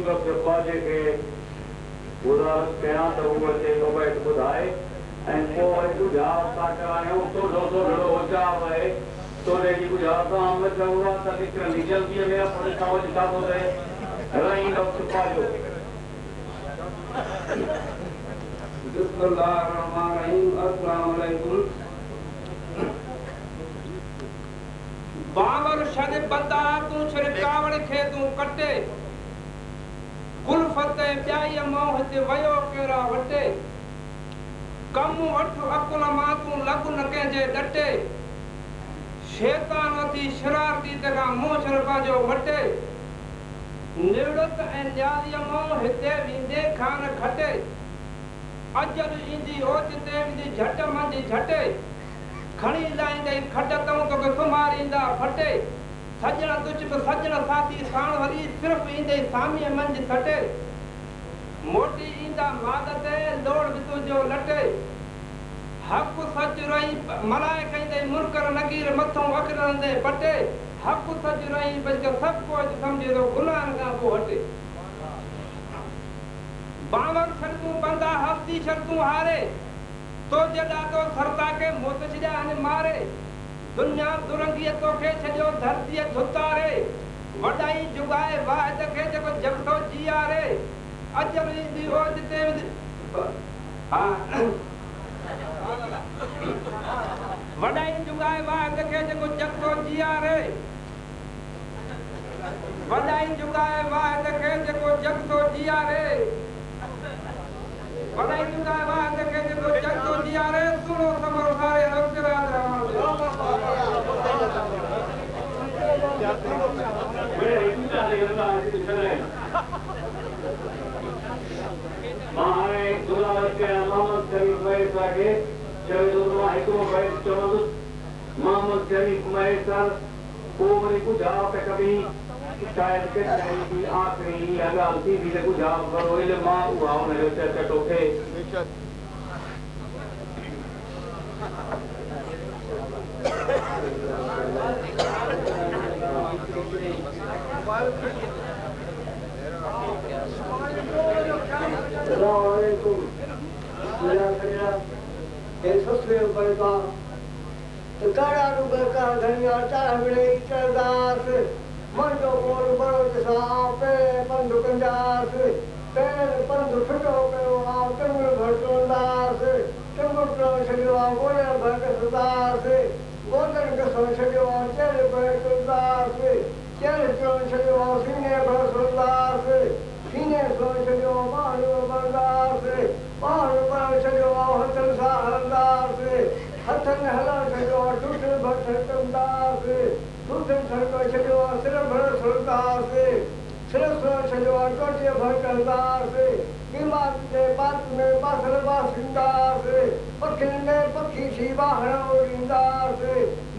वक्त ख्वाजे के बुरा कया तो वो चे तो बैठ बुधाए एंड वो बुझा ता करायो तो दो हो जावे तो रे जी बुझा तो हम चौरा ता निकल जल्दी मेरा परीक्षा हो जाता तो रे रही वक्त ख्वाजो बिस्मिल्लाहिर्रहमानिर्रहीम अस्सलाम वालेकुम बाबर शद बंदा तू छिड़कावड़ खे तू कटे कुलफत ब्याई मोह ते वयो केरा वटे कम वठ अकुल मां तू लग न कंहिंजे डटे शैतान थी शरारती तका मोछर पाजो वटे निवड़त ऐं न्यारी मोह हिते विंदे खान खटे अजल ईंदी ओच ते विंदी झट मंदी झटे खणी लाईंदे खटतों तो सुमारींदा फटे सजण तुझ तो सजण साथी साण वरी सिर्फ ईंदे सामी मंझ थटे मोटी ईंदा मादते लोड़ भी तुझो लटे हक सच रही मलाए कंदे मुनकर नगीर मथों वकरंदे पटे हक सच रही बल्कि सब कुछ समझे तो गुनाह का को हटे बावन शर्तूं बंदा हफ्ती शर्तूं हारे तो जदा तो सरता के मोत छिया ने मारे दुनिया दुरंगी तो के छजो धरती धुतारे वडाई जुगाए वाद के जको जगतो जिया रे अजर दी हो जते हां वडाई जुगाए वाद के जको जगतो जिया रे वडाई जुगाए वाद के जको जगतो जिया रे वडाई जुगाए वाद के जको जगतो जिया रे सुनो समरो सारे रौतरा मारे दुलार के मोहम्मद शरीफ मैसा के चौदह हिकु बैठ चौदह मोहम्मद शरीफ मैसा को मरी को जाओ पे कभी शायद के नहीं की आखिरी अगर भी को जाओ करो इले मां हुआ उन्हें चर्चा टोके Assalamualaikum. Bila sosle berka, tekara ru berka dhaniya tahbile ikardas, manjo bol baro jasa ape pandu kanjas, pen pandu fito pe aap tangul bhartondas, tangul pro shaliwa gole bhartondas, godan ka so shaliwa chel bhartondas, chel pro shaliwa sine bhartondas. Sine so chalo maru bandas maru par chalo hatan sahandas hatan hala chalo tut bhatam das tut sarko chalo sir bhar sultas sir so chalo tote bhatam das kimat de baat mein basar basindas pakhin mein pakhi shiva harindas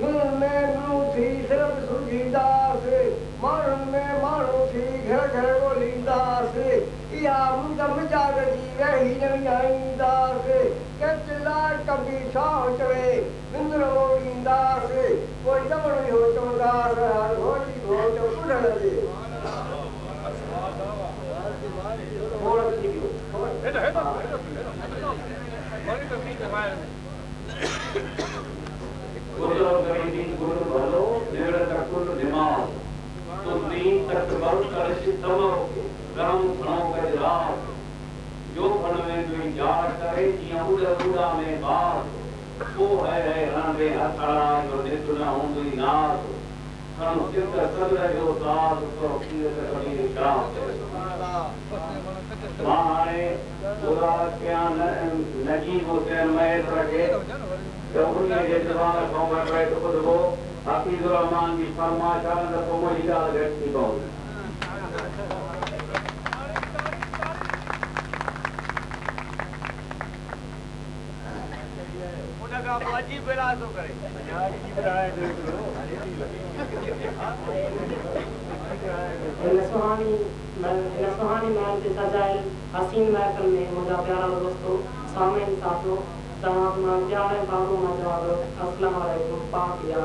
nun mein nu thi sirf sujindas मारू में मारू थी घर घर बोलीदास या मुदम जागरी रही नहीं आईदास कचला कभी छाव चढ़े इंद्र बोलीदास कोई जबड़ी हो चौदास घोड़ी हो तो कुड़ल दे गुरु गरीबी गुरु भलो निरंतर कुल दिमाग तुम तक बहुत कलशित हो गरम फलों का जलाल जो फल में कोई जार करे जिया उड़ा उड़ा में बात वो है रण में हथड़ा जो नितुना हो कोई नाथ कम सिद्ध सदर जो साथ तो किए से कभी क्रांत माने पूरा क्या नजीब हुसैन महेश रखे तो उन्हें जैसे वाला कौमर रहे तो खुद वो हाफिजुर रहमान की फरमाइश है तो मुझे याद रहती बहुत उनका अजीब विलास हो करे सुहानी महल के सजाए हसीन महफिल में मुझा प्यारा दोस्तों सामने साथों तमाम प्यारे बाबू मजवाब अस्सलाम वालेकुम पाक या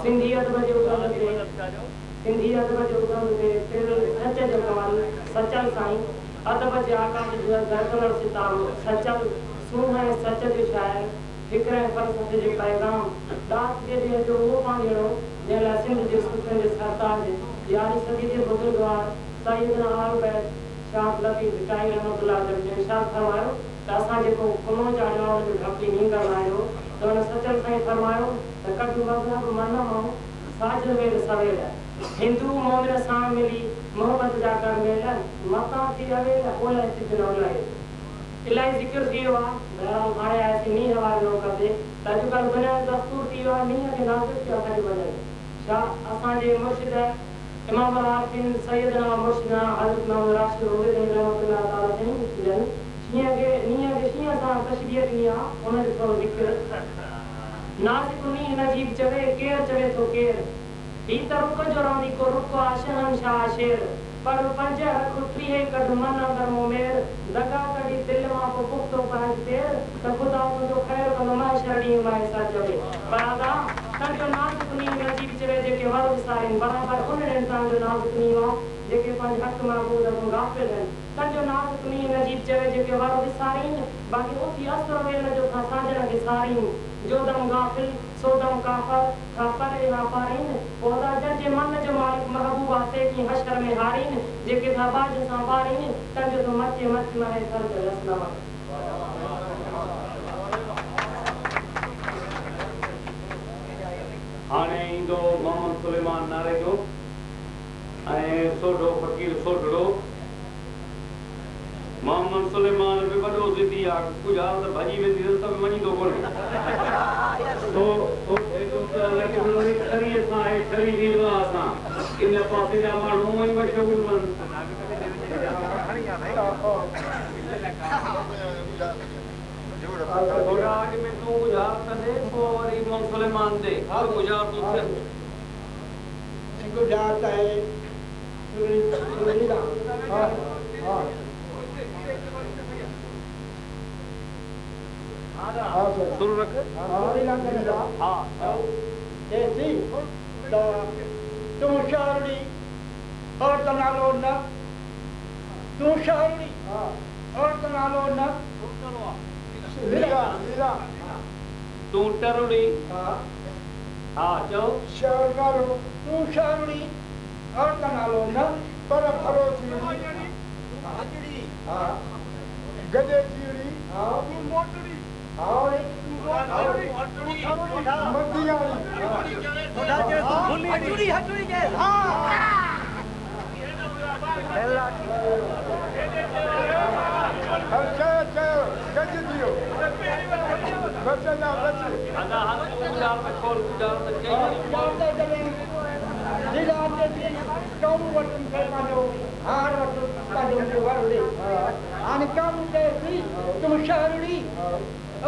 सिंधियत में जो गलत है सिंधी अदब जो ॿुधण में फिर सच जो कमाल सचल साईं अदब जे आकाश जो दर्शन सितारो सचल सूह ऐं सच जो शाइर फिक्र ऐं फ़लसफ़े जो पैगाम दास जे ॾींहं जो उहो पाणीणो जंहिं लाइ सिंध जे सूफ़नि जे सरताज 11वीं सदी जे बुज़ुर्गवार सईदना आलबैत शाह लतीफ़ टाई रहमतुल्लाह अलैह जो इरशाद फरमायो त असां जेको कुनो ॼाणियो उन जो ढकी नींदड़ आहियो त उन सचल साईं फरमायो त कॾहिं मज़हब मन मां साज वेल सवेल हिंदू मोमिन सां मिली मोहबत जा कर मेलन मतां थी अवेल ओलह चिकन ओलह इलाही ज़िक्र थी वियो आहे बहरहाल हाणे आयासीं मींहं हवाले न कजे त अॼुकल्ह दुनिया जो दस्तूर थी वियो आहे मींहं खे नाज़ुक थियो असांखे वञनि छा असांजे मुर्शिद इमाम आरिफीन सैयदना मुर्शिदना हज़रत मोहम्मद राशिद उमर रहमतुल्लाह ताला जन शींहं खे शींहं सां तशबीह ॾिनी आहे उन जो थोरो ज़िक्र नाज़ुक मींहुं नजीब चवे केरु चवे थो केरु ही त रुक जो रहंदी को रुक आहे शहंशाह शेर पर पंज हक़ 30 कढ मन अंदर मोमेर दगा कढी दिल मां पोइ पुख़्तो पाए तेर त ख़ुदा मुंहिंजो ख़ैरु कंदो महशर ॾींहुं मां हिसा चवे पर आदा तव्हांजो नाज़ुक मींहुं नजीब चवे जेके वर विसारनि बराबरि उन इंसान जो नाज़ुक मींहुं आहे जेके पंहिंजे हक़ महबूद खां गाफ़िल आहिनि तव्हांजो नाज़ुक मींहुं नजीब चवे जेके वर विसारीनि बाक़ी उथी असर वेल जो खां साजण खे सारीनि जो दम गाफ़िल सो दम काफ़र खां परे वापारीनि पौधा जंहिंजे मन जो मालिक महबूब आहे तंहिंजी हशर में हारीनि जेके था बाज सां ॿारीनि तंहिंजो त मथे मथे महे सर जो रसना हाणे ईंदो मोहम्मद सुलेमान नारे जो ऐं सोढो फ़कीर सोढड़ो मोहम्मद सुलेमान बि वॾो ज़िदी आहे कुझु हाल त भॼी वेंदी त बि वञींदो कोन्हे छरीअ सां आहे छरी ॾींदो आहे असां इन पासे जा माण्हू वञी मशहूरु आहिनि थोरा अॻ में तूं गुज़ार कंदे पोइ वरी मोहम्मद सुलेमान ते हर गुज़ार तूं थियनि गुजरात आहे शुरू रख तूं शहरी और त नालो न तूं शहरी और त नालो न तूं टरुड़ी हा चओ शहर नालो तूं शहरी और त नालो न पर भरो थी गजे थी तुम शहरी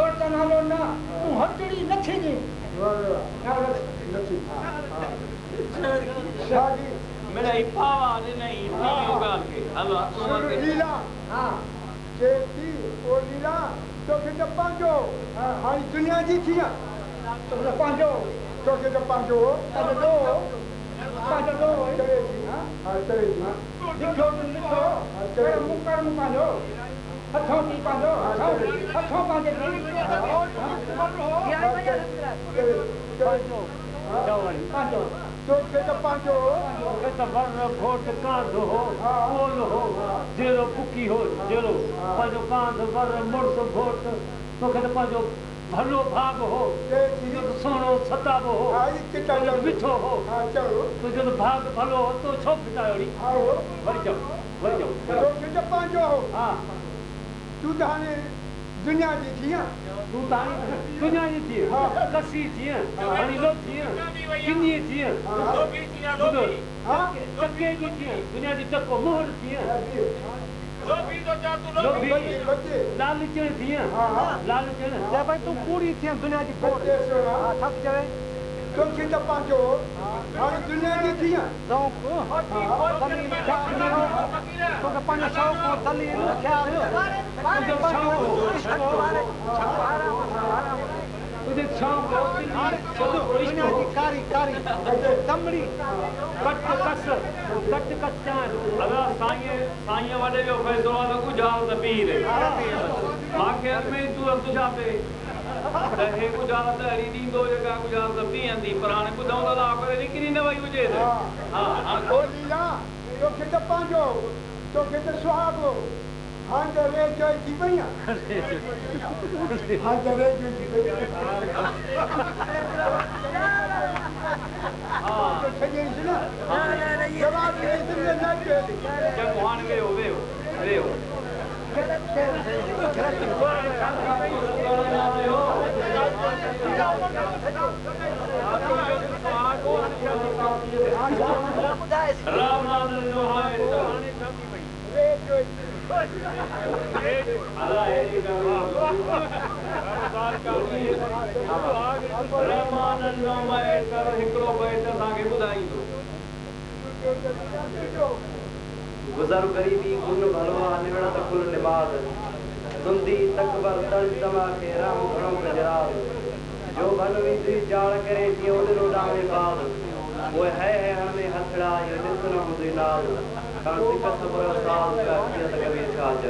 और त नालो न तूं हटड़ी न थींदी मेरा इपावा नहीं लीला के हलो लीला हां केती ओ लीला तो के त पांजो हां दुनिया जी थी तो न पांजो तो के त पांजो त दो पांजो दो चले जी हां चले जी लिखो लिखो चले मुकर पांजो हथों की पांजो हथों पांजे पांजो तो के त पांजो के त वर भोट कांध हो बोल हो जेरो पुकी हो जेरो पांजो कांध वर मुर्द भोट तो के त पांजो भलो भाग हो सोनो सताबो हो मिठो हो तो जो भाग भलो हो तो छो फिटायोड़ी वरी जाओ तो के त पांजो हो हां तू त हाणे दुनिया जी थी तू त हाणे दुनिया जी थी कसी थी हाणे लो थी किनी थी ॿुधो टके जी थी दुनिया जी टको मोहर थी लालचण थी लालचण भाई तू पूरी थी दुनिया जी कोट थक जाए तो के त पांजो हाणे दुनिया जी थी शौक़ तो के पांजो शौक़ दलील ख्याल तुझे शौक़ दुनिया की कारी कारी दमड़ी कट कट कच्चान अदा साईं वडे जो फैसलो आहे त गुजाल त पीर मांखे में तू तुझा पे त हे गुजाल त हरी ॾींदो जेका गुजाल त पीअंदी पर हाणे ॿुधऊं त अलाह करे निकिरी न वई हुजे हा ओ लीला तोखे त पंहिंजो तोखे त सुहागो हाणे रे जो थी पई हाणे रे जो थी पई जवाब चङो हाणे वेहो गुज़र गरीबी गुल भलवा निवड़ तकुल निबाद सुंदी तकबर तज तमा के राम घणो गजराद जो भन विंदी जाल करे दियो दिनो डावे बाद वो है हमें हथड़ा ये दिसना मुदी नाल कान सिकत पर साल का किया कभी काज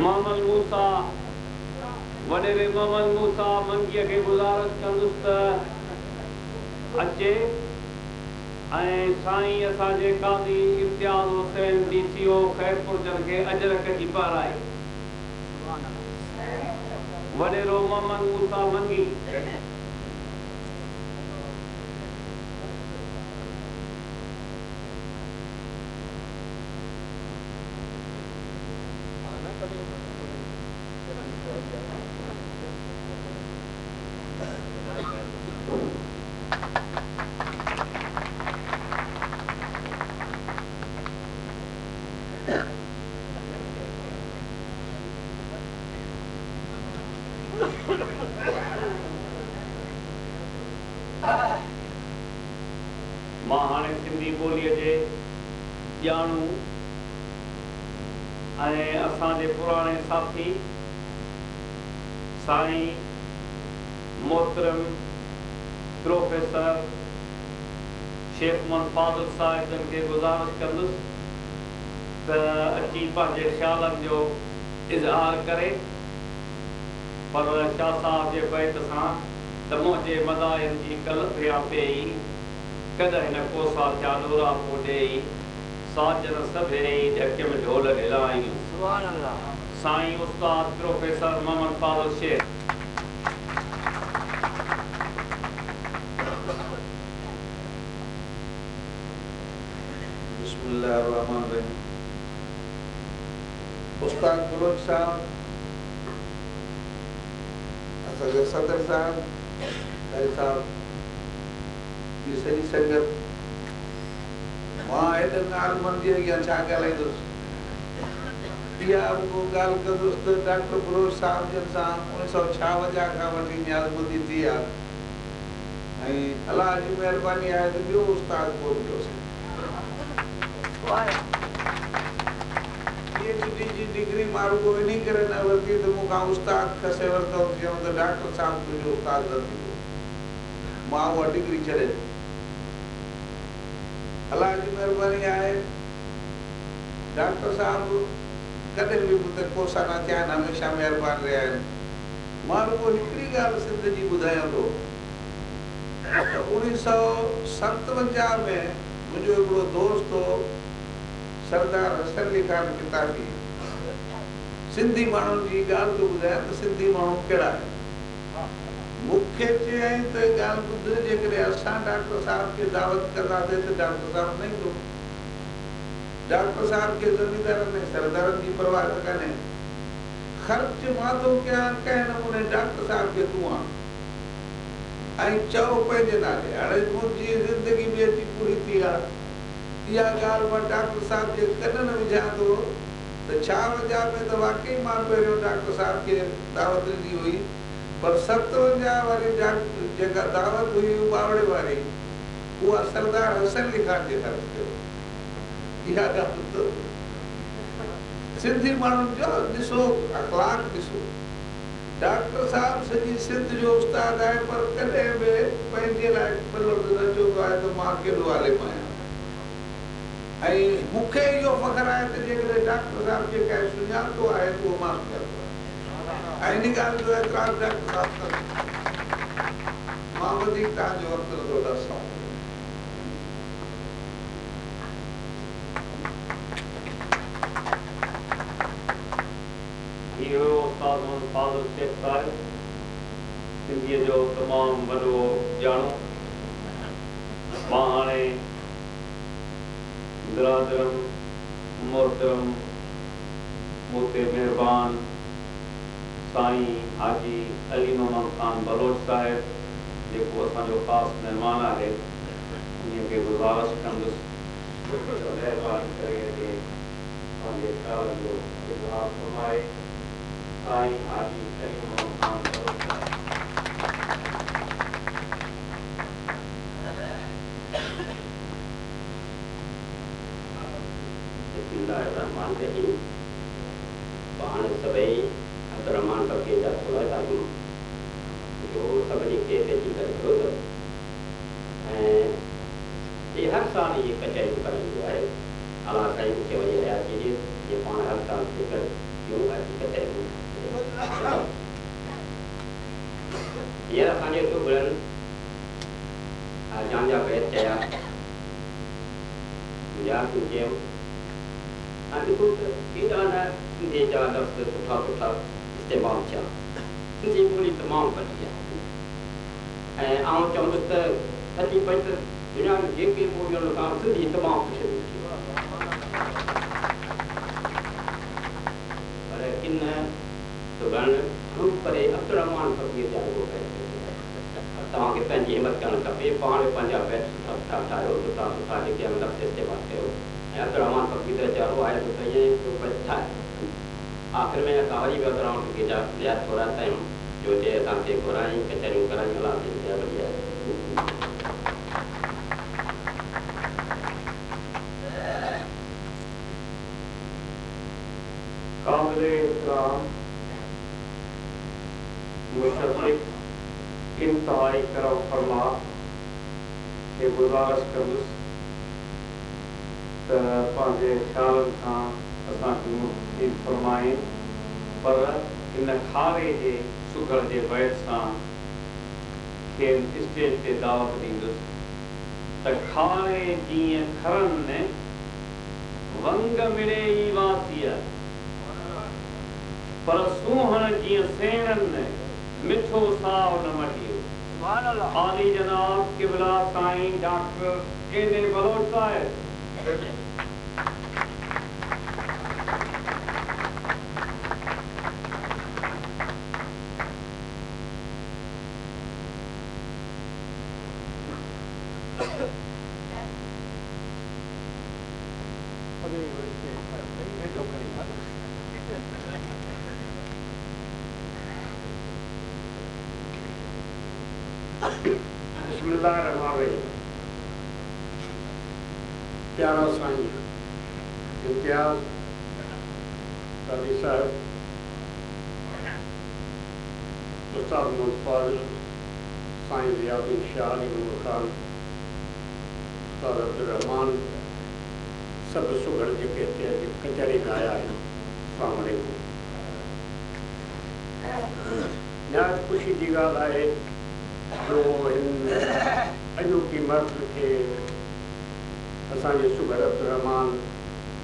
मोहम्मद मूसा वडे वे मोहम्मद मूसा मंगी के गुजारत कंदुस्त अचे ऐं साईं असांजे काज़ी इम्तियाज़ हुसैन DCO ख़ैरपुर जन खे अजरक जी पाराए वॾेरो मोहम्मद मूसा मंगी मां हाणे सिंधी ॿोलीअ जे ॼाणू ऐं असांजे पुराणे साथी साईं मोहतरम प्रोफेसर शेख मोहम्मद फाज़िल साहिब जन खे गुज़ारिश कंदुसि त अची पंहिंजे ख़्यालनि जो इज़हार करे पर शाह साहिब जे बैत सां त मुंहिंजे मदाहिन जी कल थिया पेई कॾहिं न कोसा थिया डोरा पोइ ॾेई साजन सभेई ढक में ढोल हिलाई साईं उस्ताद प्रोफेसर मोहम्मद फाज़िल शेख बिस्मिल्लाहिर्रहमानिर्रहीम उस्ताद गुलोच साहब असांजे सदर साहब कारी साहब ये सही संगत मां हेॾे आलमनि जे अॻियां छा ॻाल्हाईंदुसि इहा को ॻाल्हि कंदुसि त डॉक्टर फिरोज साहिब जन सां 1956 खां वठी न्याज़बंदी थी आहे ऐं अलाह जी महिरबानी आहे त ॿियो उस्ताद कोन पियोसीं PhD जी डिग्री माण्हू को इन करे न वरिती त मूंखां उस्ताद खसे वरितो चयूं त डॉक्टर साहिब तुंहिंजो उस्ताद न थींदो मां उहा डिग्री छॾे अल्लाह जी महिरबानी आहे डॉक्टर साहब कॾहिं बि मूंखे कोसा न थिया आहिनि हमेशह महिरबान रहिया आहिनि मां रुगो हिकिड़ी ॻाल्हि सिंध जी ॿुधायां थो 1957 में मुंहिंजो हिकिड़ो दोस्त हो सरदार हसन अली ख़ान किताबी सिंधी माण्हुनि जी ॻाल्हि थो ॿुधायां त सिंधी माण्हू कहिड़ा आहिनि मूंखे चयईं त ॻाल्हि ॿुध जेकॾहिं असां डॉक्टर साहिब खे दावत कंदासीं त डॉक्टर साहिब न ईंदो डॉक्टर साहिब खे ज़मींदारनि ऐं सरदारनि जी परवाह न कान्हे ख़र्च मां थो कयां कंहिं नमूने डॉक्टर साहिब खे तूं आहे ऐं चओ पंहिंजे नाले हाणे मुंहिंजी ज़िंदगी बि अची पूरी थी आहे इहा ॻाल्हि मां डॉक्टर साहिब जे कननि विझां थो त 56 में त वाकई मां पहिरियों डॉक्टर साहिब खे दावत ॾिनी हुई पर 57 वारी जेका दावत हुई बावड़े वारी उहा सरदार हसन अली ख़ान जे तरफ़ कयो इहा ॻाल्हि सिंधी माण्हुनि जो ॾिसो अख़लाक ॾिसो डॉक्टर साहब सॼी सिंध जो उस्ताद आहे, पर कॾहिं बि पंहिंजे लाइ लफ़्ज़ न चवंदो आहे त मां कहिड़ो आलिम आहियां। ऐं मूंखे इहो फ़ख़्रु आहे त जेकॾहिं डॉक्टर साहब खे कंहिं सुञाणंदो आहे त उहो मां सुञाणंदो आहे। ऐं इन ॻाल्हि जो एतिराज़ु डॉक्टर साहब कंदो। मां वधीक तव्हांजो वक़्तु नथो ॾसां। इहो उस्ताद मोहम्मद फाज़िल शेख साहिब सिंधीअ जो तमामु वॾो ॼाणो। मां हाणे बिरादरम मोहतरम मूं ते महिरबान साईं हाजी अली मोहम्मद ख़ान बलोच साहिब जेको असांजो ख़ासि महिमान आहे, उन्हीअ खे गुज़ारिश कंदुसि महिरबानी करे पंहिंजे ख़्यालनि जो इज़हार फरमाए। साईं हाजी अली मोहम्मद ख़ान बलोच साहिब। बिस्मिल्लाहिर्रहमानिर्रहीम। पाण सभई अब्दुर्रहमान फ़क़ीर जा थोरा आहियूं जो सभिनी खे पंहिंजी करे थो ऐं ये हर साल ये कचहरी कराईंदो आहे। अलाह साईं मूंखे वञी रहिया थी जे पाण हर साल ज़िक्र कयूं कचहरियूं हींअर असांजे सूबड़नि जांजा बैत चया, गुजारिशूं कयूं ऐं ॾिसो त केॾा न सिंधीअ जा लफ़्ज़ सुठा सुठा इस्तेमालु थिया। सिंधी ॿोली तमामु वॾी आहे ऐं आउं चवंदुसि त सची पई त दुनिया में जेके ॿोलियुनि खां सिंधी तमामु सुठी थी। पर इन सुगण परे अब्दुर्रहमान फ़क़ीर जा उहो तव्हांखे पंहिंजी हिमत करणु खपे। पाण पंहिंजा बैत सुठा सुठा ठाहियो, सुठा सुठा जेके लफ़्ज़ इस्तेमालु कयो ऐं अब्दुर्रहमान फ़क़ीर चयो आहे त ईअं ठाहे। आख़िर में असां वरी बि अब्दुर्रहमान फ़क़ीर जा यादि थोरा कयूं जो जे असांखे घुरायूं कचहरियूं करायूं। अलाह बढ़िया काबिल-ए-एहतराम मुशर्रिफ़ इंतहाई करम फरमा खे गुज़ारिश कंदुसि त पंहिंजे ख़्यालनि खां असांखे मुफ़ीद फरमाइनि, पर इन खारे जे सुघड़ जे बैत सां खेनि स्टेज ते दावत ॾींदुसि त खारे जीअं खरनि वंग मिड़े ई वासीअ, पर सूहण जीअं सेणनि मिठो साव न मटियो। आली जनाब क़िबला साईं डॉक्टर एने बलोच साहिब। बिस्मिल्लाहिर्रहमानिर्रहीम। प्यारा साईं इम्तियाज़ कादी साहब, उस्ताद मोहम्मद फाज़िल, साईं रियाज़ुद्दीन शाह अली नूर ख़ान, उस्ताद अब्दुर्रहमान, सभु सुघड़ जेके हिते कचहरी में आया आहिनि, अस्सलामु अलैकुम। निहायत ख़ुशी जी ॻाल्हि आहे जो हिन अॼोकी मर्द खे असांजे सुघड़ अब्दुर्रहमान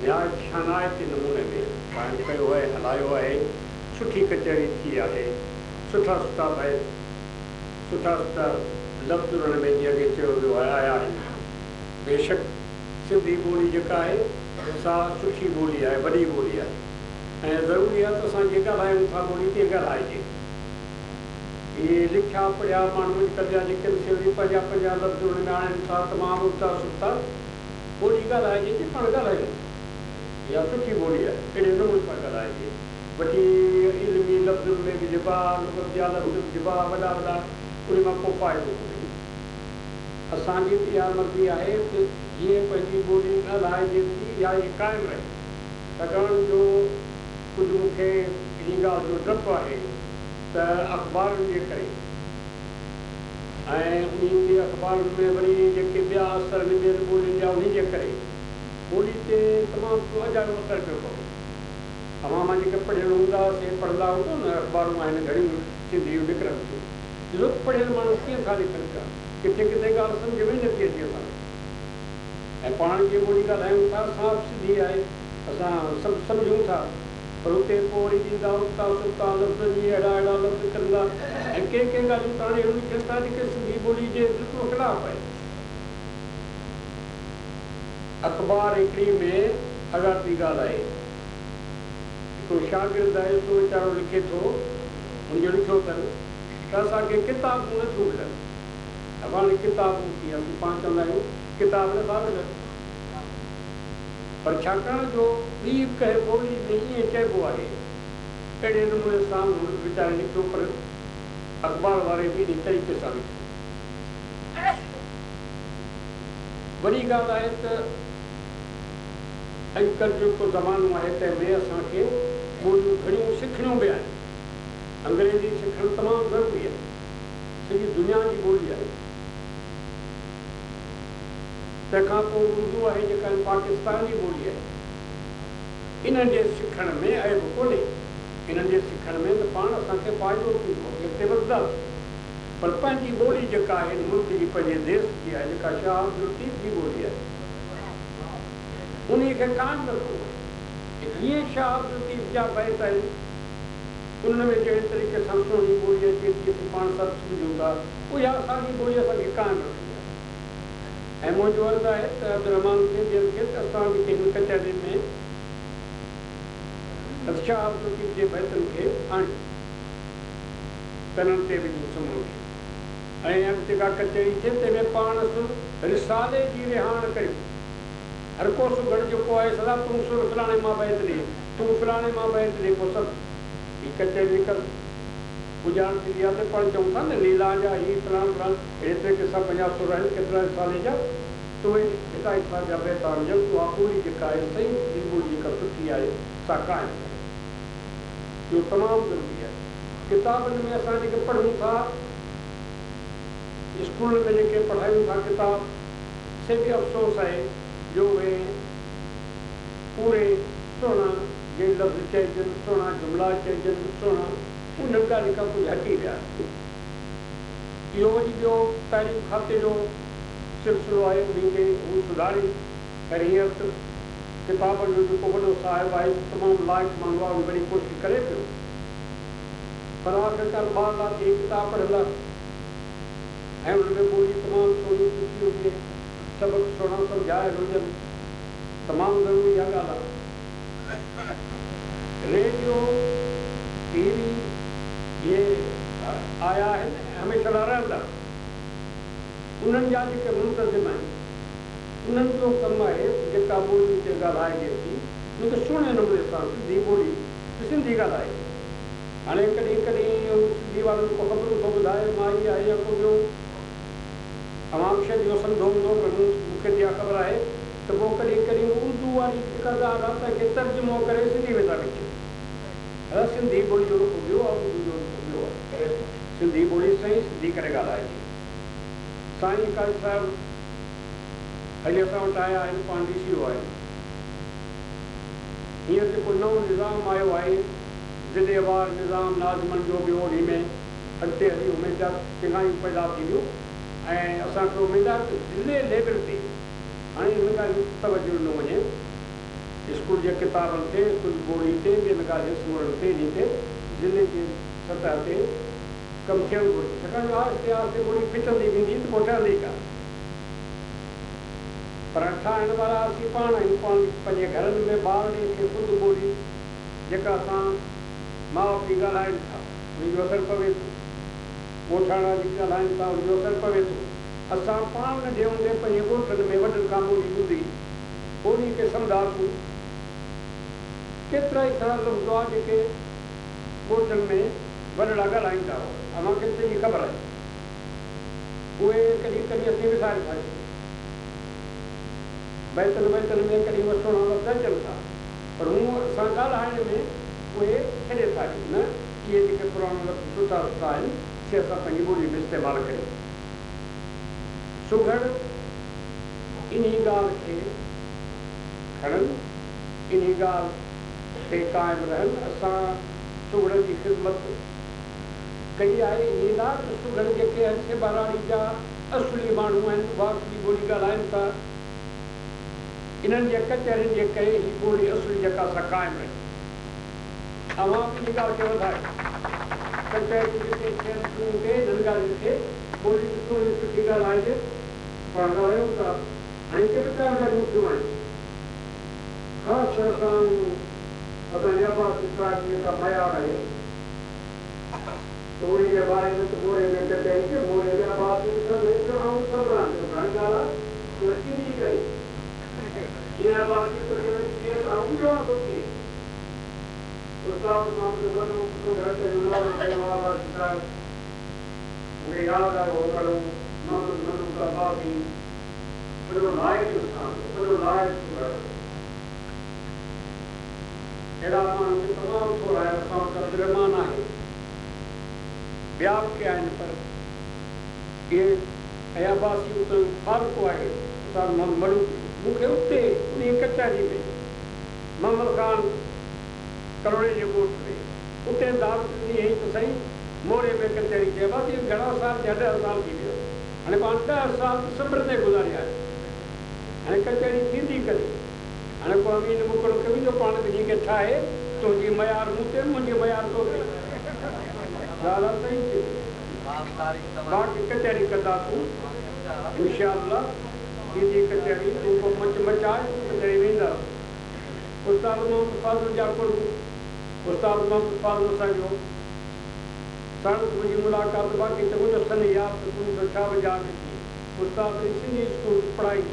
निहायत शानाइती नमूने में क़ाइमु कयो आहे, हलायो आहे। सुठी कचहरी थी आहे, सुठा सुठा बैत, सुठा सुठा लफ़्ज़ उन्हनि में जीअं अॻे चयो वियो आहे आया आहिनि। बेशक सिंधी ॿोली जेका आहे सा सुठी ॿोली आहे, वॾी ॿोली आहे ऐं ज़रूरी आहे त असां जेका ॻाल्हायूं था ॿोली कीअं ॻाल्हाइजे। इहे लिखिया पढ़िया माण्हू अॼुकल्ह जा जेके सिंधी पंहिंजा पंहिंजा लफ़्ज़ उन में आणनि था, तमामु उता सुठा ॿोली ॻाल्हाइजे जे पाण ॻाल्हायूं। इहा सुठी ॿोली आहे, अहिड़े नमूने पाण ॻाल्हाइजे। वठी इल्मी लफ़्ज़ में बि जिबा जा लफ़्ज़ जिबा वॾा वॾा उन मां को फ़ाइदो कोन्हे। असांजी इहा मर्ज़ी आहे त जीअं पंहिंजी ॿोली ॻाल्हाइजे थी इहा इहा क़ाइमु रहे। 嗯。 छाकाणि जो कुझु मूंखे इन ॻाल्हि जो डपु आहे त असां पंहिंजी ॿोली ॻाल्हाइण सां तमामु उता सुठा लिखिया पढ़िया माण्हू कॾहिं अॼुकल्ह जा जेके सिंधी पंहिंजा पंहिंजा लफ़्ज़ उन में आणनि था, तमामु उता सुठा ॿोली ॻाल्हाइजे। इहा त अख़बारुनि जे करे ऐं उन्हनि जे अख़बारुनि में वरी जेके ॿिया असर ॿियनि ॿोलियुनि जा उन जे करे ॿोली ते तमामु अजायो असरु पियो पवे। अवां मां जेके पढ़ियल हूंदा हुआसीं पढ़ंदा हूंदा न अख़बारूं आहिनि घणियूं सिंधियूं निकिरनि थियूं, ॾिसो पढ़ियल माण्हू कीअं था लिखनि पिया, किथे किथे ॻाल्हि सम्झ में नथी अचे असांखे। ऐं पाण जी ॿोली ॻाल्हायूं था साफ़ सिधी आहे, असां सभु सम्झूं था, पर हुते पोइ वरी ॾींदा उता सुता लफ़्ज़ जी अहिड़ा अहिड़ा लफ़्ज़ कंदा ऐं के ॻाल्हियूं त हाणे अहिड़ियूं थियनि था जेके सिंधी ॿोली जे बिल्कुलु ख़िलाफ़ु आहे। अख़बार हिकिड़ी में अगाती ॻाल्हि आहे, हिकिड़ो शागिर्द आहे सो वीचारो लिखे थो, हुनजो लिखियो अथनि त असांखे किताबूं नथियूं मिलनि। असां किताबूं थी असीं पाण चवंदा आहियूं किताब नथा मिलनि, पर छाकाणि जो ॿी कंहिं ॿोली में ईअं चइबो आहे, अहिड़े नमूने सां वीचारे लिखियो, पर अख़बार वारे बि इन तरीक़े सां लिखियो। वरी ॻाल्हि आहे त अॼुकल्ह जेको ज़मानो आहे तंहिंमें असांखे ॿोलियूं घणियूं सिखणियूं बि आहिनि। अंग्रेजी सिखणु तमामु ज़रूरी आहे, सॼी दुनिया जी ॿोली आहे। तंहिंखां पोइ उर्दू आहे जेका पाकिस्तान जी ॿोली आहे। इन्हनि जे सिखण में ऐब कोन्हे, इन्हनि जे सिखण में त पाण असांखे फ़ाइदो थींदो, अॻिते वधंदासीं। पर पंहिंजी ॿोली जेका आहे मुल्क जी पंहिंजे देश जी आहे, जेका शाह अब्दुल लतीफ़ जी ॿोली आहे, उन खे कान रखो। हीअं शाह अब्दुल लतीफ़ जा बैत आहिनि, उन में जहिड़े तरीक़े सां सुहिणी ॿोली अचे थी पाण सभु सम्झूं था, उहा असांजी ॿोली असांखे कान रखी आहे। ऐं मुंहिंजो अर्ज़ु आहे त अब्दुल खे ॿियनि खे त असां जेके हिन कचहरी में शाह अब्दुल लतीफ़ जे बैतनि खे आणियूं, कननि ते विझूं समूह खे, ऐं अॻिते का कचहरी थिए तंहिंमें पाण रिसाले जी विहाण कयूं। हर को सुगड़ जेको आहे सदा तूं सुर फलाणे मां बैत ॾे, तूं फलाणे मां बैत ॾे, पोइ सभु हीअ कचहरी निकल गुजारण थींदी आहे। त पाण चऊं था न लीला जा हीअ फलाण फलाण अहिड़े तरीक़े सां 50 सुर आहिनि केतिरा साले जा, त उहे हितां हितां जा बैत आणजनि, उहा ॿोली जेका आहे सही ॿोली जेका सुठी आहे सा क़ाइमु आहे। इहो तमामु ज़रूरी आहे। किताबनि में असां जेके पढ़ूं था, स्कूल में जेके पढ़ायूं था किताब, से बि अफ़सोस आहे जो उहे पूरे सुहिणा जे लफ़्ज़ चइजनि, सुहिणा जुमिला चइजनि, सुहिणा उन ॻाल्हि खां कुझु हटी विया। इहो वरी ॿियो तारीख़ खाते जो सिलसिलो आहे, उनखे हू सुधारी। पर हींअर त किताबनि जो जेको वॾो साहिबु आहे तमामु लाइक़ु माण्हू आहे, वरी कोशिशि करे पियो, पर आख़िरकार ॿार लाइ इहे किताब पढ़ंदा ऐं उनमें ॿोली तमामु सुहिणी सुठी हुजे, सबक़ सुहिणा सम्झायल हुजनि, तमामु ज़रूरी इहा ॻाल्हि आहे। रेडियो टीवी इहे आया आहिनि, हमेशह रहंदा। उन्हनि जा जेके मुंतज़िम आहिनि, उन्हनि जो कमु आहे जेका ॿोली ते ॻाल्हाइजे थी उनखे सुहिणे नमूने सां सिंधी ॿोली सिंधी ॻाल्हाए। हाणे कॾहिं कॾहिं सिंधी वारनि को ख़बरूं थो ॿुधाए मां इहा या को ॿियो तमामु शइ जो सम्झो हूंदो, मूंखे इहा ख़बर आहे त पोइ कॾहिं कॾहिं उर्दू वारी जेका ॻाल्हि आहे तंहिंखे तर्जुमो करे सिंधी में था विझनि। सिंधी ॿोली जो रुख ॿियो आहे, उर्दू जो रुख ॿियो आहे। सिंधी ॿोली सही सिंधी करे ॻाल्हाइजे। साईं काज़ी साहिबु अॼु असां वटि आया आहिनि, पाण ॾिसी वियो आहे। हींअर जेको नओं निज़ाम आयो आहे, ज़िलेवार निज़ाम नाज़मनि जो बि उन में अॻिते हली उमेद चङायूं पैदा थींदियूं, ऐं असांखे उमेद आहे त ज़िले लेवल ते हाणे हिन ॻाल्हि तवजो ॾिनो वञे, स्कूल जे किताबनि ते, स्कूल ॿोली ते, ॿियनि ॻाल्हियुनि सूरनि ते, इन ते ज़िले जे सतह ते कमु थियणु घुरिजे। छाकाणि आहिस्ते आहिस्ते ॿोली फिटंदी वेंदी त पोइ ठहंदी कान। पर ठाहिण वारा असीं पाण आहियूं, पाण पंहिंजे घरनि में ॿारनि खे ख़ुदि ॿोली जेका असां माउ पीउ ॻाल्हाइनि था उनजो असरु पवे थो, ॻोठाणा जेके ॻाल्हाइनि था उनजो असरु पवे थो। असां पाण नंढे हूंदे पंहिंजे ॻोठनि में वॾनि खां ॿोली ॿुधी ॿोली खे सम्झासीं। केतिरा ई तरह लफ़्ज़ आहे जेके ॻोठनि में वॾड़ा ॻाल्हाईंदा हुआ, मूंखे त इहा ख़बर आहे, उहे कॾहिं कॾहिं असीं विसारे था छॾियूं। बैतनि बैतनि में कॾहिं वठणु लफ़्ज़ अचनि था, पर हूअं असां ॻाल्हाइण में उहे छॾे था ॾियूं। न ये जेके पुराणा लफ़्ज़ सुठा सुठा आहिनि से असां पंहिंजी ॿोली में इस्तेमालु कयूं। सुघड़ इन ॻाल्हि खे खणनि, इन ॻाल्हि ते क़ाइमु रहनि। असां सुघड़ जी ख़िदमत कई आहे। इन लाइ त सुघड़ जेके आहिनि से बराड़ी जा असली माण्हू आहिनि, उहा असली ॿोली ॻाल्हाइनि था। इन्हनि जे कचहरियुनि जे करे ही ॿोली असली जेका असां क़ाइमु रही। अवां इन ॻाल्हि खे वधाए कचहरी जिते थियनि थियूं के हिननि ॻाल्हियुनि खे ॿोली सुठी सुठी ॻाल्हाइजे, पाण ॻाल्हायूं था। हाणे केतिरा ॻाल्हियूं थियूं आहिनि ख़ासि तौर सां असांजे अब्बास इस्राइल जेका मयार आहे तो उन जे बारे में त मोरे में कचहरी के मोरे में अब्बास सबरान जो घणी ॻाल्हि आहे तो इन करे ये अब्बास की तो ये ऊंचा होती है उस्ताद मोहम्मद बनो को घर के जुलाब के वाला इस्राइल मुझे याद आया वो करो मोहम्मद बनो का बाकी बड़ो लायक इंसान बड़ो लायक एड़ा माण्हू तमामु थोरा आहिनि। असां वटि रहमान आहे, ॿिया बि के आहिनि, पर इहे ऐं अब्बासी उते फाल्को आहे उस्ताद मोहम्मद बनो। मूंखे उते उन कचहरी में मोहम्मद ख़ान करोड़े जे ॻोठ में उते दावत ॾिनी हुई त साईं मोरे में कचहरी चइबो आहे। घणा साल 10 साल थी वियो, हाणे पाण 10 साल सब्र ते गुज़ारिया आहिनि। हाणे कचहरी थींदी करे हाणे को अमीन मुकड़ कवी जो पाण ॿिन्ही खे ठाहे तुंहिंजी मयार मूं ते मुंहिंजी मयार तो ते ॻाल्हि सही थी। बाक़ी कचहरी कंदासूं इंशाअल्लाह। थींदी कचहरी तूं को मच मचाए कचहरी वेंदा। उस्ताद मोहम्मद फाज़िल जा कुर्ब उस्ताद मोहम्मद फाज़िल असांजो साण मुंहिंजी मुलाक़ात बाक़ी त मुंहिंजो सन यादि त तुंहिंजो छा वजह थी। उस्ताद सिंधी स्कूल पढ़ाई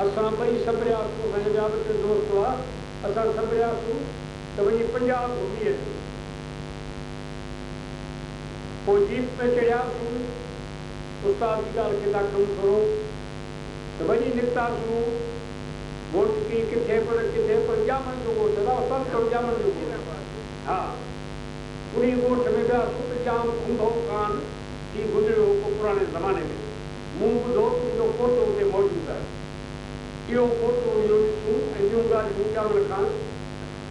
असां ॿई सभरियासीं, असांजो ॿिया बि दोस्त हुआ, असां सभरियासीं त वञी पंजाब घुमी अचूं। पोइ जीप में चढ़ियासीं, उस्ताद जी ॻाल्हि खे था कयूं थोरो त वञी निकितासीं। वोट की किथे पर जामन जो ॻोठ उस्ताद जामन जो ॻोठ। हा, उन ॻोठ में वियासीं त जाम ऊंधो कान थी गुज़रियो को पुराणे ज़माने में। मूं ॿुधो तुंहिंजो फोटो हुते मौजूदु आहे। इहो फोटो इहो ॾिसूं ऐं ॿियूं ॻाल्हियूं ॼाण खां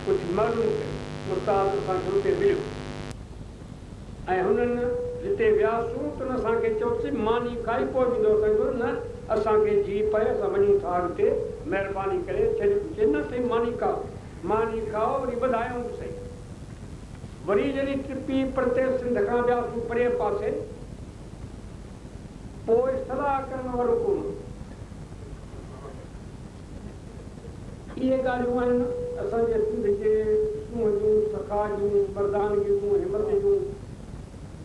कुझु मालूम कयूं। उस्ताद असांखे हुते मिलियो ऐं हुननि जिते वियासीं त हुन असांखे चयोसीं मानी खाई पोइ वेंदो। असांजो न असांखे जीप आहे, असां वञूं था अॻिते, महिरबानी करे चए न साईं मानी खाओ वरी ॿुधायूं बि सही। वरी जॾहिं टिपी परते सिंध खां वियासीं परे पासे, पोइ सलाह करण वारो कोन। इहे ॻाल्हियूं आहिनि असांजे सिंध जे सूंहं जूं, सखा जूं, मर्दानगी जूं, हिमत जूं,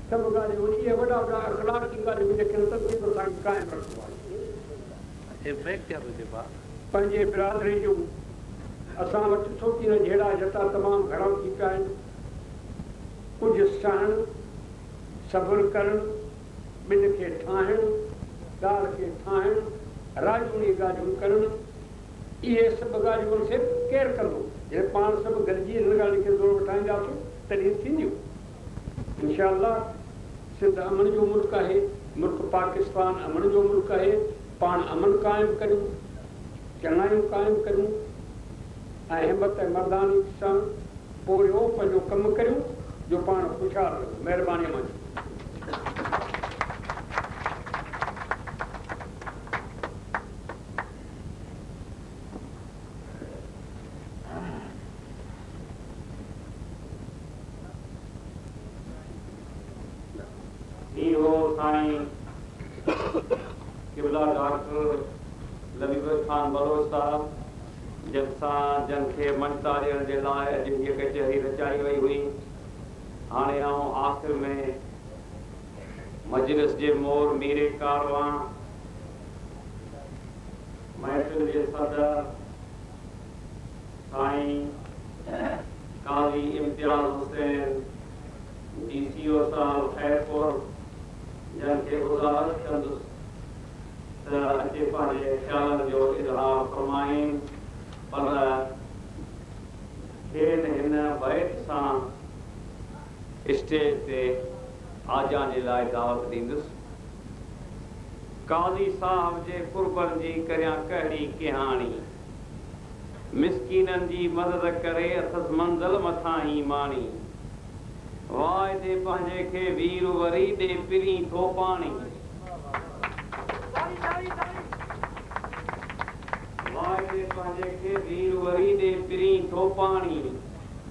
सभु ॻाल्हियूं। इहे वॾा वॾा अख़लाक़ी ॻाल्हियूं जेके तकलीफ़ असांखे क़ाइमु रखियो आहे। पंहिंजे बिरादरी जूं असां वटि सोचीन जहिड़ा जता तमामु घणा थी पिया आहिनि। कुझु सहणु, सब्र करणु, ॿिनि खे ठाहिणु, ॻाल्हि खे ठाहिणु, राजूनी ॻाल्हियूं करणु, इहे सभु ॻाल्हियूं खे केरु कंदो? जे पाण सभु गॾिजी हिन ॻाल्हि खे ज़ोर वठाईंदासीं तॾहिं थींदियूं इंशाअल्लाह। सिंध अमन जो मुल्क आहे, मुल्क पाकिस्तान अमन जो मुल्क आहे। पाण अमन क़ाइमु करियूं, चङायूं क़ाइमु करियूं ऐं हिमत ऐं मर्दानी सां पोइ पंहिंजो कमु करियूं जो पाण ख़ुशहाल रहूं। महिरबानी मुंहिंजी। साईं किबला डॉक्टर लबीब खान बलोच साहब जंहिंसां जन खे मंता ॾियण जे लाइ अॼु हीअ कचहरी रचाई वई हुई। हाणे आउं आख़िर में मजलिस जे मोर मीरे कारवां महफ़िल जे सदर साईं काज़ी इम्तियाज़ हुसैन DCO साहब खैरपुर जंहिंखे गुज़ारिश कंदुसि त अचे पंहिंजे ख़्यालनि जो इज़हार फरमाइनि, पर खेनि हिन बैत सां स्टेज ते आजा जे लाइ दावत ॾींदुसि। काज़ी साहब जे कुर्बन जी करियां कहिड़ी कहाणी, मिसकीननि जी मदद करे अथसि मंज़िल मथां ई माणी। वाह दे पंहिंजे खे वीर वरी दे पिरी थो पाणी। वाह दे पंहिंजे खे वीर वरी दे पिरी थो पाणी।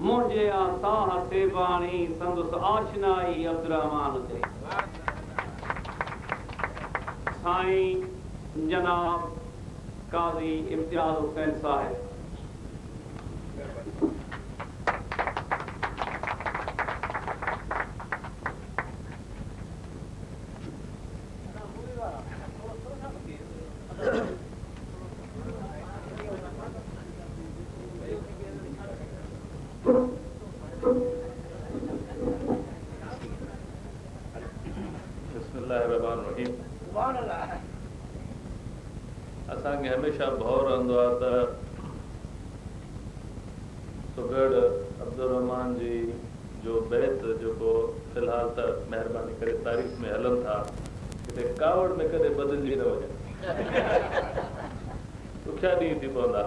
मुंहिंजे आसाह से बाणी संदुसि आशनाई अब्दुर्रहमान ते। साईं जनाब काज़ी इम्तियाज़ हुसैन साहिब। असांखे हमेशह भउ रहंदो आहे त सुगड़ अब्दुर्रहमान जी जो बैत जेको फ़िलहाल त महिरबानी करे तारीख़ में हलनि था, किथे कावड़ में कॾहिं बदिलजी न वञे। ॾुखिया ॾींहं थी पवंदा।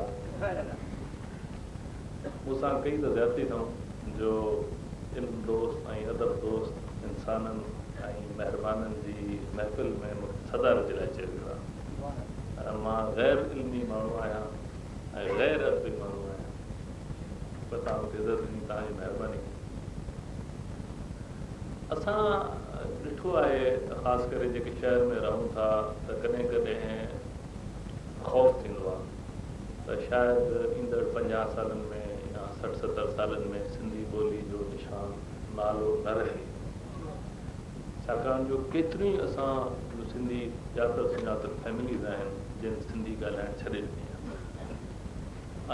मूंसां कई त ज़्यादती अथऊं जो इल्म दोस्त ऐं अदब दोस्त इंसाननि ऐं महिरबाननि जी महफ़िल में मूंखे सदार जे लाइ चयो वियो आहे। मां ग़ैर इल्मी माण्हू आहियां ऐं ग़ैर अदबी माण्हू आहियां, पर तव्हां मूंखे इज़त ॾिनी, तव्हांजी महिरबानी। असां ॾिठो आहे ख़ासि करे जेके शहर में रहूं था त कॾहिं कॾहिं ख़ौफ़ थींदो आहे त शायदि ईंदड़ 50 सालनि में या 60-70 सालनि में सिंधी ॿोली जो निशान नालो न रहे। छाकाणि जो केतिरियूं असां सिंधी ॼातल सुञातल फैमिलीज़ आहिनि जिन सिंधी ॻाल्हाइण छॾे ॾिनी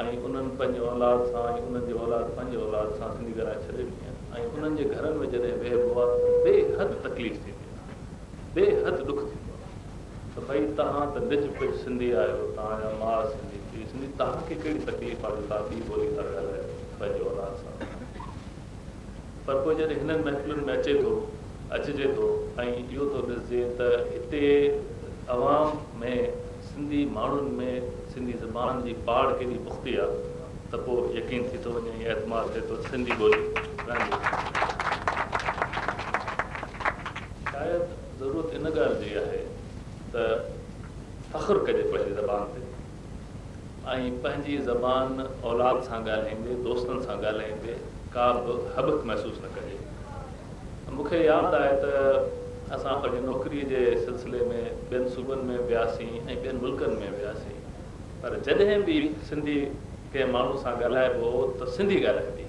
आहे ऐं उन्हनि पंहिंजे औलाद सां ऐं उन्हनि जी औलाद पंहिंजे औलाद सां सिंधी ॻाल्हाइण छॾे ॾिनी आहे। ऐं उन्हनि जे घरनि में जॾहिं वेहबो आहे त बेहदि तकलीफ़ थींदी आहे, बेहदि ॾुख थींदो आहे त भई तव्हां त निज पिच सिंधी आहियो, तव्हांजा माउ सिंधी थी सिंधी, तव्हांखे कहिड़ी तकलीफ़ आहे तव्हां ॿी ॿोली था ॻाल्हायो पंहिंजे औलाद सां। पर पोइ जॾहिं हिननि महफ़िलुनि में अचिजे थो ऐं इहो थो ॾिसिजे त हिते अवाम में सिंधी माण्हुनि में सिंधी ज़बान जी पाड़ केॾी पुख़्ती आहे त पोइ यकीन थी थो वञे, एतमाद थिए थो सिंधी ॿोली रहंदी। शायदि ज़रूरत इन ॻाल्हि जी आहे त फ़ख़्रु कजे पंहिंजी ज़बान ते ऐं पंहिंजी ज़बान औलाद सां ॻाल्हाईंदे, दोस्तनि सां ॻाल्हाईंदे का बि हबक महसूसु न कजे। मूंखे यादि आहे त असां पंहिंजी नौकिरीअ जे सिलसिले में ॿियनि सूबनि में वियासीं ऐं ॿियनि मुल्कनि में वियासीं, पर जॾहिं बि सिंधी कंहिं माण्हू सां ॻाल्हाइबो त सिंधी ॻाल्हाइबी,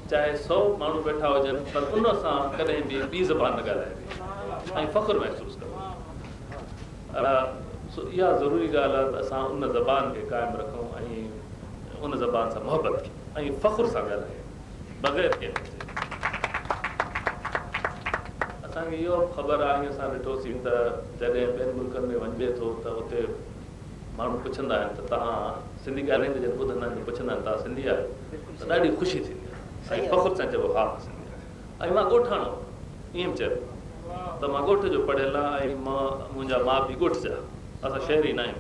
चाहे 100 माण्हू वेठा हुजनि, पर उन सां कॾहिं बि ॿी ज़बान न ॻाल्हाइबी ऐं फ़ख़्रु महसूसु कबो। इहा ज़रूरी ॻाल्हि आहे त असां उन ज़बान खे क़ाइमु रखूं ऐं उन ज़बान सां मुहबत ऐं फ़ख़्रु सां ॻाल्हायूं बग़ैर कंहिं। असांखे इहो ख़बर आहे, असां ॾिठोसीं त जॾहिं ॿियनि मुल्कनि में वञिजे थो त उते माण्हू पुछंदा आहिनि त तव्हां सिंधी ॻाल्हाईंदे जॾहिं ॿुधंदा आहिनि पुछंदा आहिनि तव्हां सिंधी आहियो, त ॾाढी ख़ुशी थींदी आहे ऐं फ़ख़्रु सां चइबो हा सिंधी आहे। ऐं मां ॻोठाणो ईअं बि चइबो त मां ॻोठ जो पढ़ियल आहियां ऐं मुंहिंजा माउ पीउ ॻोठ जा, असां शहरी न आहियूं।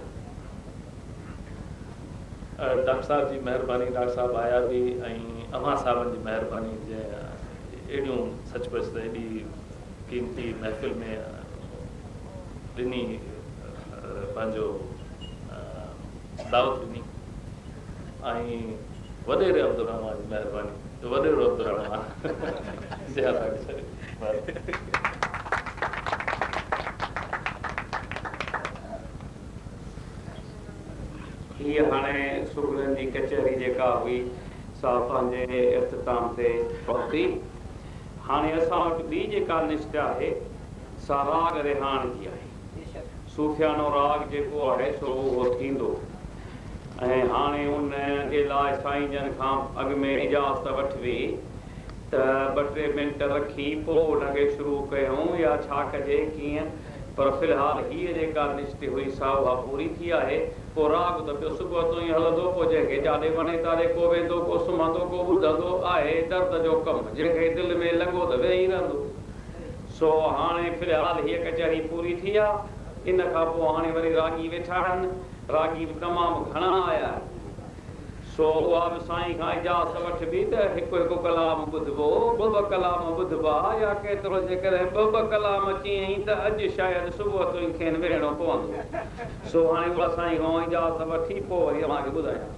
डॉक्टर साहिब जी महिरबानी, डॉक्टर साहिबु आया बि ऐं अव्हां साहिबनि जी महिरबानी, जंहिं अहिड़ियूं सचपच त एॾी क़ीमती महफ़िल में ॾिनी, पंहिंजो दावत ॾिनी ऐं वॾेरे अब्दुर्रहमान जी महिरबानी, वॾेरो अब्दुर्रहमान जंहिं असांखे हीअ हाणे सुगड़नि जी कचहरी जेका हुई सा पंहिंजे इख़्तिताम ते पहुती। हाणे असां वटि ॿी जेका लिस्ट आहे सा राग रिहाण जी आहे। सूफ़ियानो राग जेको आहे सो उहो थींदो ऐं हाणे उन जे लाइ साईं जन खां अॻु में इजाज़त वठिबी त 2-3 मिंट रखी पोइ उनखे शुरू कयूं या छा कजे कीअं, पर फिलहाल हीअ जेका लिस्ट हुई सा उहा पूरी थी आहे। पोइ राग त पियो सुबुह तो ई हलंदो, पोइ जंहिंखे जाॾे वञे ताॾे को वेंदो, को सुम्हंदो, को ॿुधंदो आहे दर्द जो कमु, जंहिंखे दिलि में लॻो त वेही रहंदो। सो हाणे फिलहाल हीअ कचहरी पूरी थी आहे। इन खां पोइ हाणे वरी रागी वेठा आहिनि। रागी बि तमामु घणा आया आहिनि। सो उहा बि साईं खां इजाज़त वठबी त हिकु हिकु कलाम ॿुधिबो, ॿ कलाम ॿुधिबा, या केतिरो जेकॾहिं ॿ कलाम चयईं त अॼु शायदि सुबुह तो ई खेनि विहणो पवंदो। सो हाणे उहा साईं खां इजाज़त वठी पोइ वरी तव्हांखे ॿुधायां।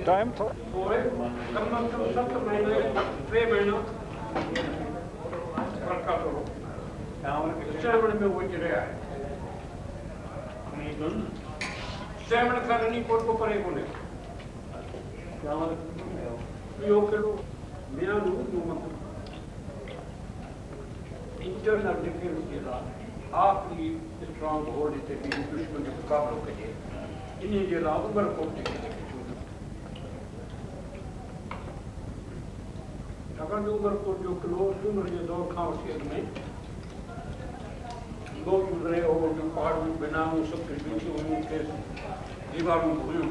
टाइम थो इंटरनल डिफेंस के लाइ आखिरी स्ट्रॉन्ग होल्ड हिते बि दुश्मन जो मुक़ाबिलो कजे। इन जे लाइ उमरकोट छाकाणि उमरकोट जो किलो सूमर जे दौर खां वठी अॻ में मौजूदु रहे हो। पहाड़ियूं बिनाऊं सभु कुझु बीठियूं हुयूं, दीवारूं हुयूं।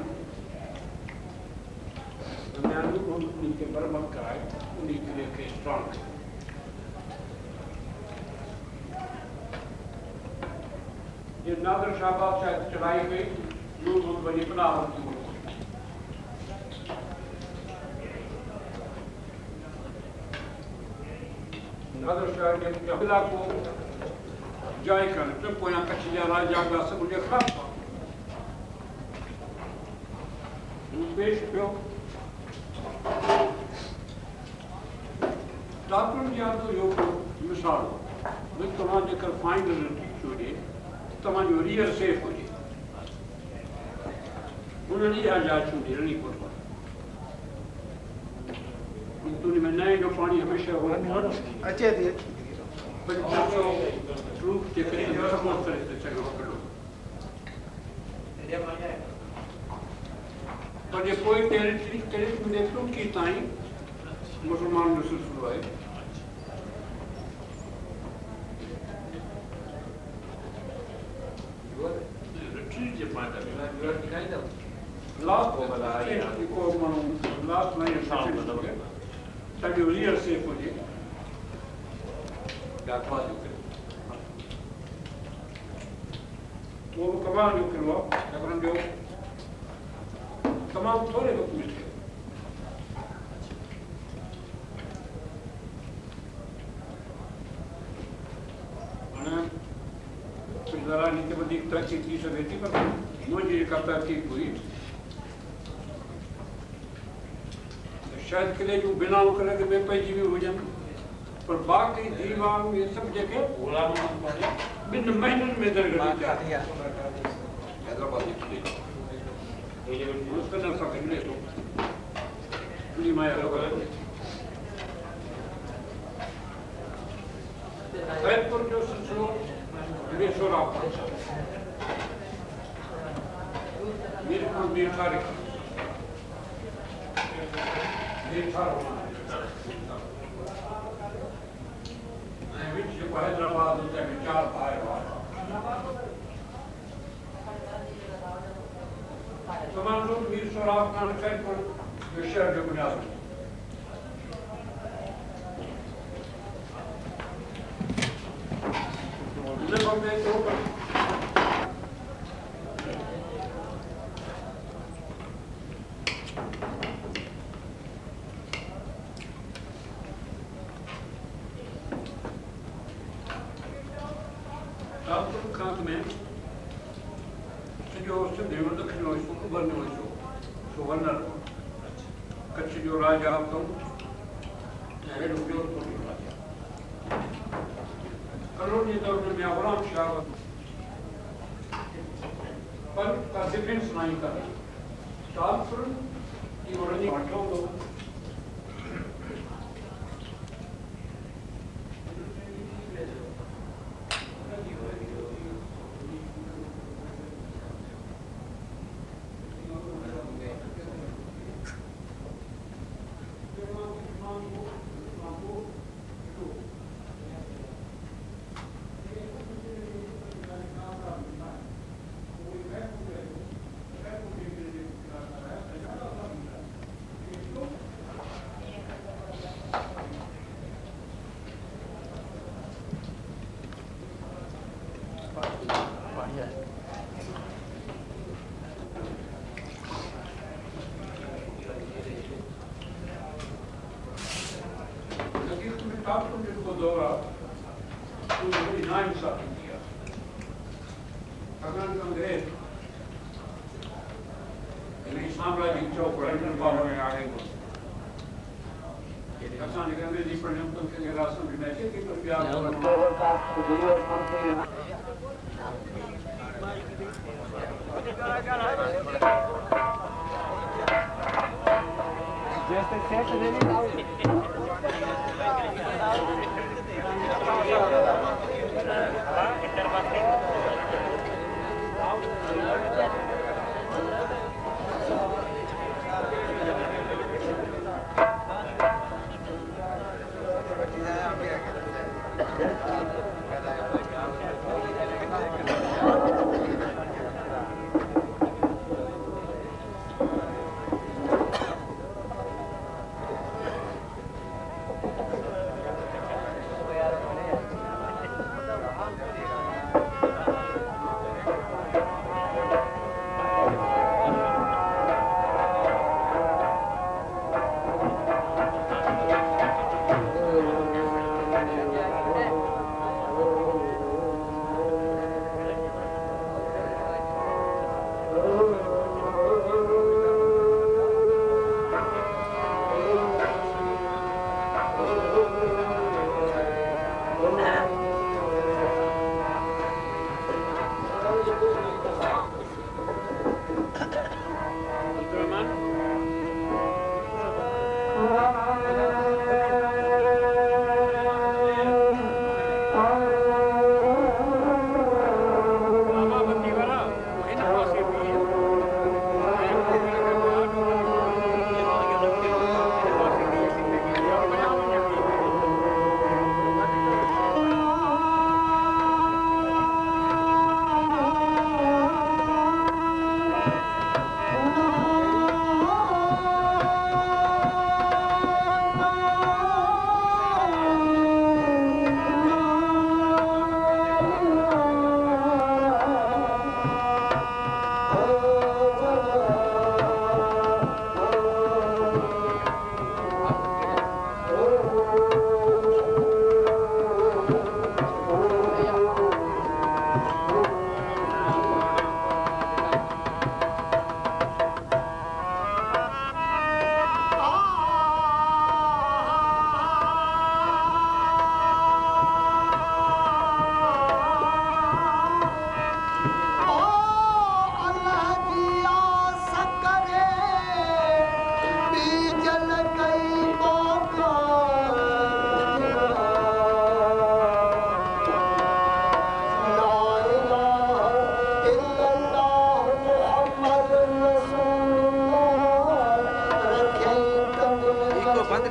उन खे मरम्मत कराए उन किले खे स्ट्रॉन्ग कयो। ये नादर शाह बादशाह चढ़ाई गई, लोग बनी पनाह होती हुई। नादर शाह ने हमला को जाए कर तो पोया कच्छ जा राजा का सब उनके खिलाफ पेश पियो। डॉक्टर यादव यो मिसाल में तव्हां जेकर फाइनल ठीक हुजे तव्हांजो रियल सेफ हुजे उन्होंने यह आजाद छूटी रनी कोट तूने में नए जो पानी हमेशा हो अचे थी पर जो प्रूफ के करीब सपोर्ट करे चलो करो पर ये कोई टेरिटरी में प्रूफ की ताई मुसलमान जो शुरू है लास्ट को मानो लास्ट में शाम मतलब ताकि रियल सेफ हो जाए गाथवा जो वो कमाल जो करवा अगर जो तमाम थोड़े वक्त में जरा नीचे बदी तरक्की की सके पर मुझे करता ठीक हुई शायद किले जो बिना करे कि मैं पैजी भी हो जाऊं पर बाकी दीवार में सब जगह बिन महीनों में दरगढ़ जाती है हैदराबाद ये उसका ना सकने तो पूरी माया लगा सैदपुर जो सिलसिला मेरे सोरा मेरे को निर्धारित हैदराबाद चार भाई तमाम लोग मीर सोराब खान सैदपुर शहर के बुनियाद कच्छ जो राजा करोड़ी दौर में गुलाम शाह पर का डिफेंस नहीं कर शाहपुर की वरनी हटो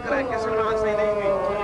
कराए के सुना सही नहीं हुई तो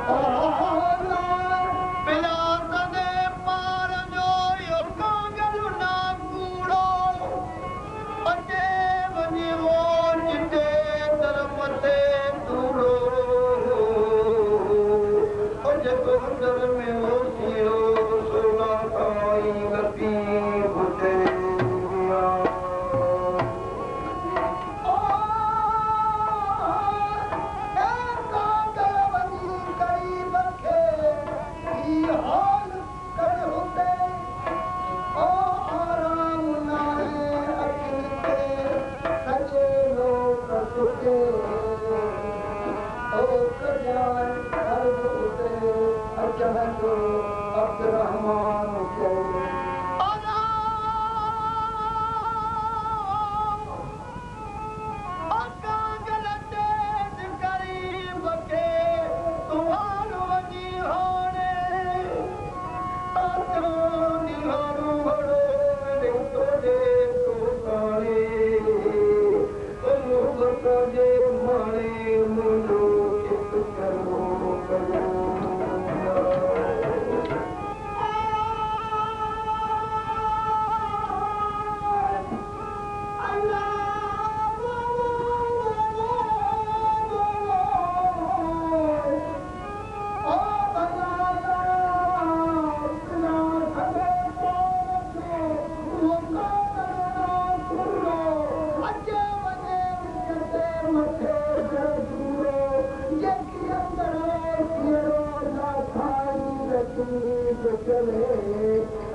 Oh जड़ी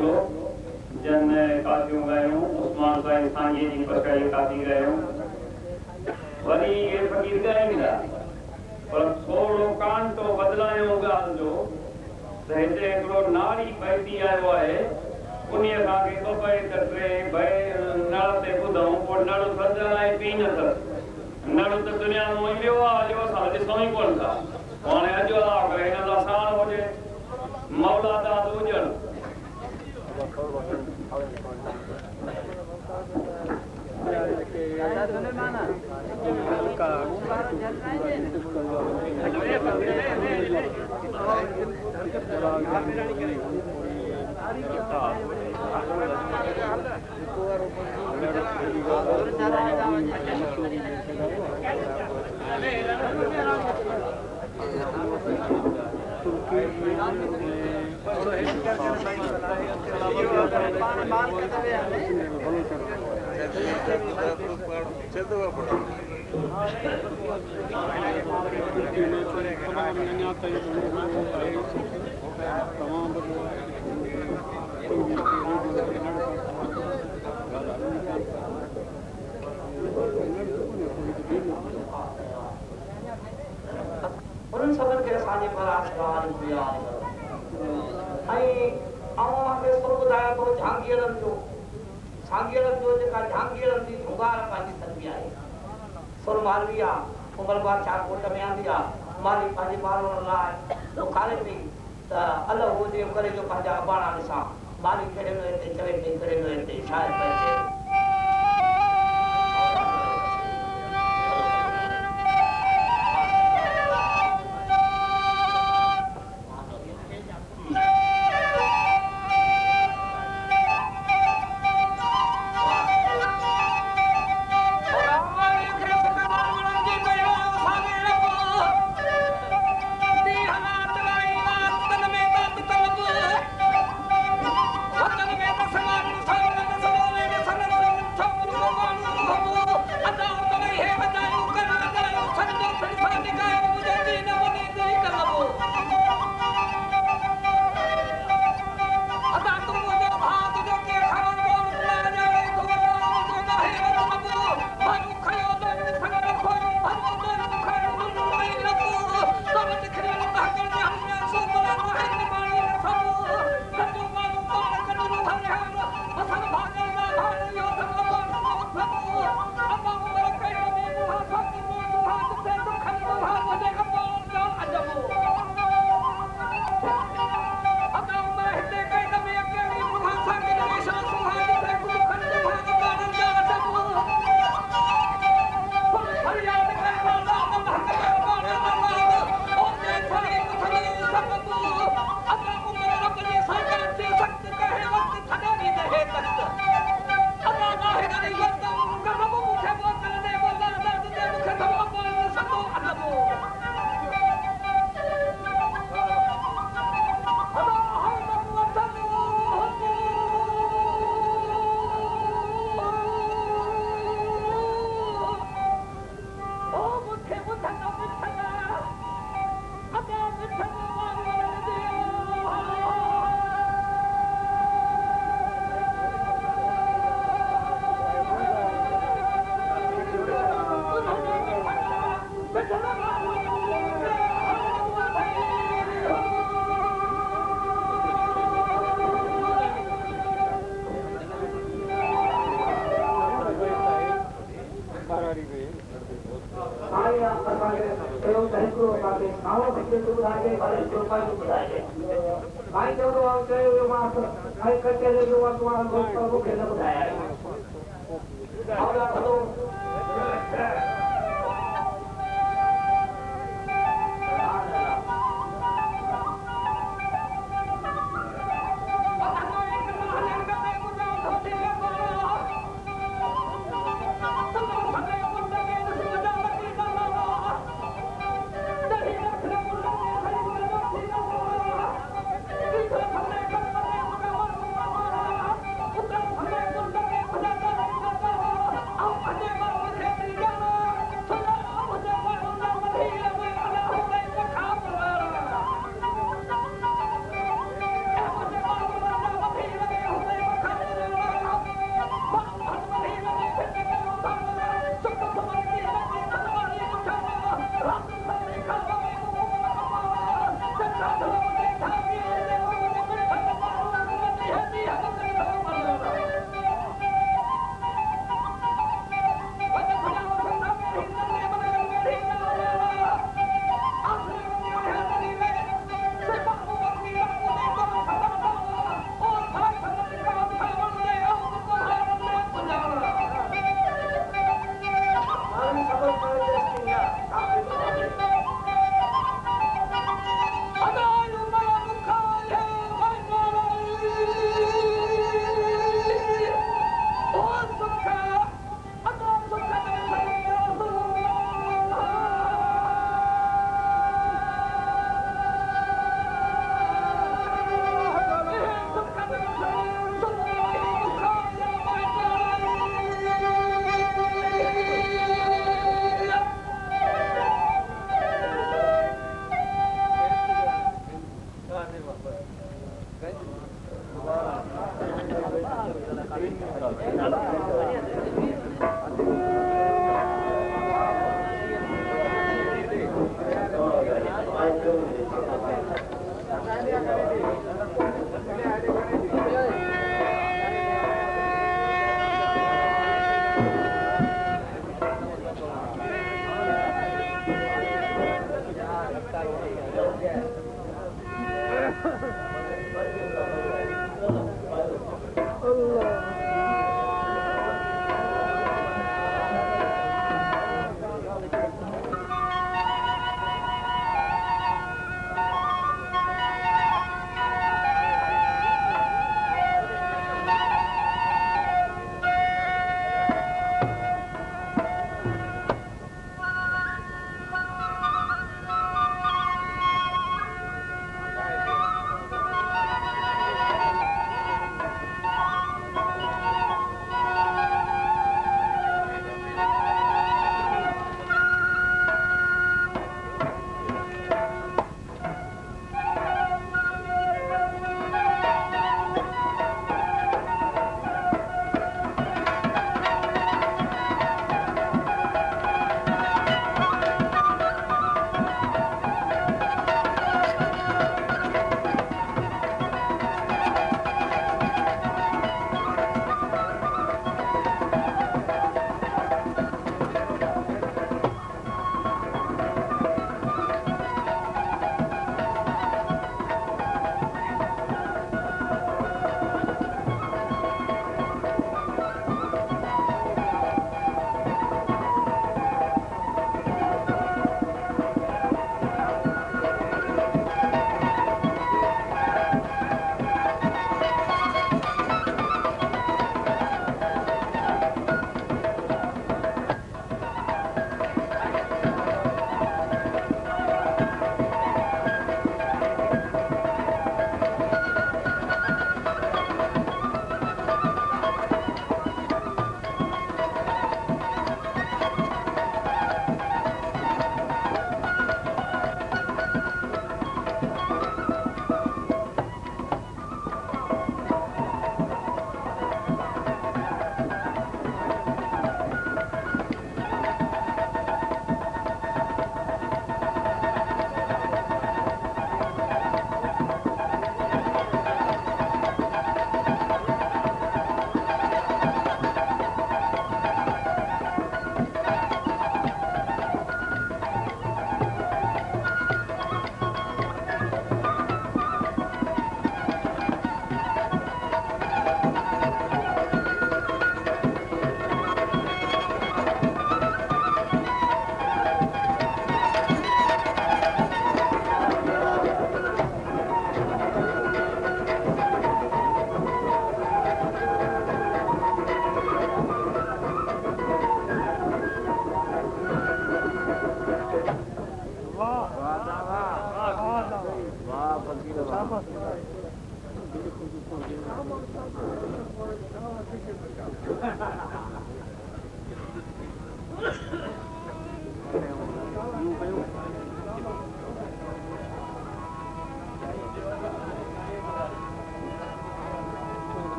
हिकिड़ो जन काफ़ियूं ॻायूं उस्मान साईं सांझे जी पकाई काफ़ी ॻायूं वरी इहे फ़क़ीर ॻाईंदा पर थोरो कांटो बदिलायूं ॻाल्हि जो त हिते हिकिड़ो नारी पैदी आयो आहे उन्हीअ खां के ॿ ॿ त टे भई नल ते ॿुधूं पोइ नल सजण ऐं पी न अथसि नल त दुनिया में वियो आहे जो असां ॾिसूं ई कोन था हाणे अॼु करे हिन सां साण हुजे मौलादात हुजनि उन्हनि सभिनि खे असांजे परास्कार दिया ऐं मूंखे सुर ॿुधाए थो झांगीरनि जो जेका झांगीरनि जी धुंगार पंहिंजी थींदी आहे सुर मालवी आहे उमर बादशाह कोट में आंदी आहे माली पंहिंजे ॿारनि लाइ ॾुखारे थी त अलॻि हुजे करे जो पंहिंजा अबाणा ॾिसां माली कहिड़े न हिते चवे थी कहिड़े न हिते शायदि पए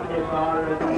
के साल